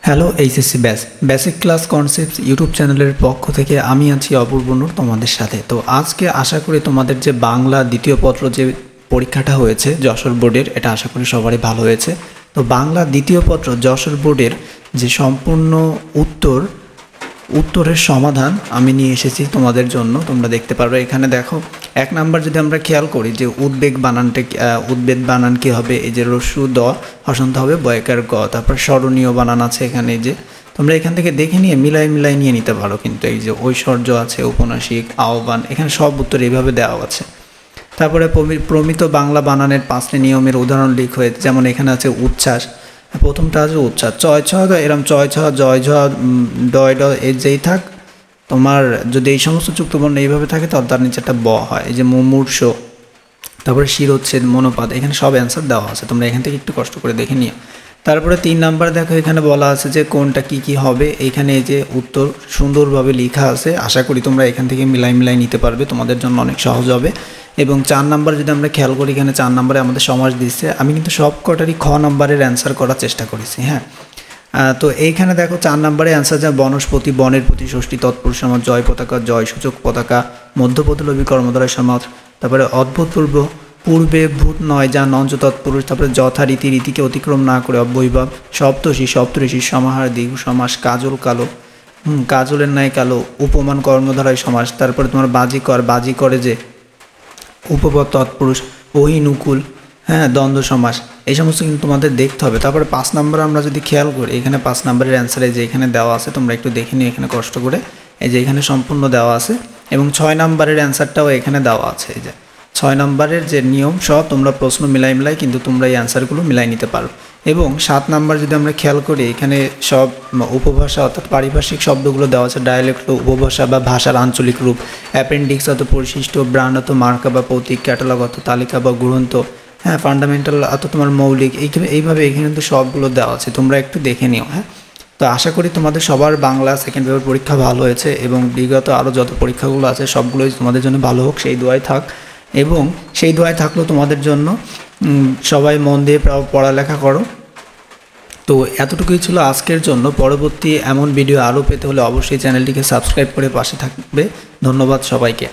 Hello HSC basic class concepts YouTube চ্যানেলের পক্ষ থেকে আমি আছি অপূর্ব নূর তোমাদের সাথে। তো আজকে আশা করি তোমাদের যে বাংলা দ্বিতীয় পত্র যে পরীক্ষাটা হয়েছে যশোর বোর্ডের, এটা আশা করি সবারই ভালো হয়েছে। তো বাংলা দ্বিতীয় পত্র যশোর বোর্ডের যে সম্পূর্ণ উত্তরের সমাধান আমি নিয়ে এসেছি তোমাদের জন্য। তোমরা দেখতে পারবে এখানে দেখো, এক নাম্বার যদি আমরা খেয়াল করি যে উদ্বেগ বানান কী হবে, এই যে রস্যু দ হসন্ত হবে বয়কার গ, তারপর স্মরণীয় বানান আছে এখানে, যে তোমরা এখান থেকে দেখে নিয়ে মিলাই নিয়ে নিতে পারো। কিন্তু এই যে ঐশ্বর্য আছে, ঔপন্যাসিক, আহ্বান, এখানে সব উত্তর এইভাবে দেওয়া আছে। তারপরে প্রমিত বাংলা বানানের 5টি নিয়মের উদাহরণ লিখ হয়েছে, যেমন এখানে আছে উচ্ছ্বাস, প্রথমটা আছে উচ্ছ্বাস, চয় ছ এরম চয় ছ জয় ঝ ডয় ড এর যেই থাক, তোমার যদি এই সমস্ত যুক্তবর্ণ এইভাবে থাকে তাহলে তার নিচে একটা ব হয়। এই যে মুমূর্ষ, তারপরে শিরোচ্ছেদ, মনোপাত, এখানে সব অ্যান্সার দেওয়া আছে, তোমরা এখান থেকে একটু কষ্ট করে দেখে নিও। তারপরে 3 নাম্বার দেখো, এখানে বলা আছে যে কোনটা কি হবে, এইখানে এই যে উত্তর সুন্দরভাবে লেখা আছে। আশা করি তোমরা এখান থেকে মিলাই নিতে পারবে, তোমাদের জন্য অনেক সহজ হবে। এবং 4 নাম্বার যদি আমরা খেয়াল করি, এখানে 4 নাম্বারে আমাদের সমাস দিচ্ছে। আমি কিন্তু সব কটারই খ নাম্বারের অ্যান্সার করার চেষ্টা করেছি, হ্যাঁ। তো এইখানে দেখো 4 নাম্বারে অ্যান্সার যা বনস্পতি, বনের প্রতি, ষষ্ঠী তৎপুরুষ সমাস, জয় পতাকা, জয় সূচক পতাকা, মধ্যপদলোভী কর্মদ্বারা সমাস, তারপরে অদ্ভুতপূর্ব, পূর্বে ভূত নয় যা নঞ্চ তৎপুরুষ, তারপরে যথারীতি, রীতিকে অতিক্রম না করে অব্যয়ভাব, সপ্তর্ষির সমাহার, দীর্ঘ সমাস, কাজল কালো, কাজলের ন্যায় কালো, উপমান কর্মধারায় সমাস, তারপরে তোমার বাজি করে যে উপপদ তৎপুরুষ, অহিনুকুল, হ্যাঁ, দ্বন্দ্ব সমাস, এই সমস্ত কিন্তু তোমাদের দেখতে হবে। তারপরে 5 নাম্বার আমরা যদি খেয়াল করি, এখানে 5 নাম্বারের অ্যান্সারে যে এখানে দেওয়া আছে, তোমরা একটু দেখে নিও এখানে কষ্ট করে, এই যে এখানে সম্পূর্ণ দেওয়া আছে। এবং 6 নাম্বারের অ্যান্সারটাও এখানে দেওয়া আছে। এই যে 6 নাম্বারের যে নিয়ম সব তোমরা প্রশ্ন মিলাই কিন্তু তোমরা এই অ্যান্সারগুলো মিলাই নিতে পারো। এবং 7 নাম্বার যদি আমরা খেয়াল করি, এখানে সব উপভাষা অর্থাৎ পারিভাষিক শব্দগুলো দেওয়া আছে, ডায়ালেক্ট উপভাষা বা ভাষার আঞ্চলিক রূপ, অ্যাপেন্ডিক্স অত পরিশিষ্ট, ব্রান্ড অত মার্কা বা প্রতীক, ক্যাটালগ অত তালিকা বা গ্রন্থ, হ্যাঁ, ফান্ডামেন্টাল অত তোমার মৌলিক, এইভাবে এখানে কিন্তু সবগুলো দেওয়া আছে, তোমরা একটু দেখে নিও, হ্যাঁ। তো আশা করি তোমাদের সবার বাংলা সেকেন্ড পেপার পরীক্ষা ভালো হয়েছে, এবং বিগত আরও যত পরীক্ষাগুলো আছে সবগুলোই তোমাদের জন্য ভালো হোক, সেই দোয়াই থাক। এবং সেই দোয়াই থাকলেও তোমাদের জন্য সবাই মন দিয়ে পড়ালেখা করো। তো এতটুকুই ছিল আজকের জন্য। পরবর্তী এমন ভিডিও আরও পেতে হলে অবশ্যই চ্যানেলটিকে সাবস্ক্রাইব করে পাশে থাকবে। ধন্যবাদ সবাইকে।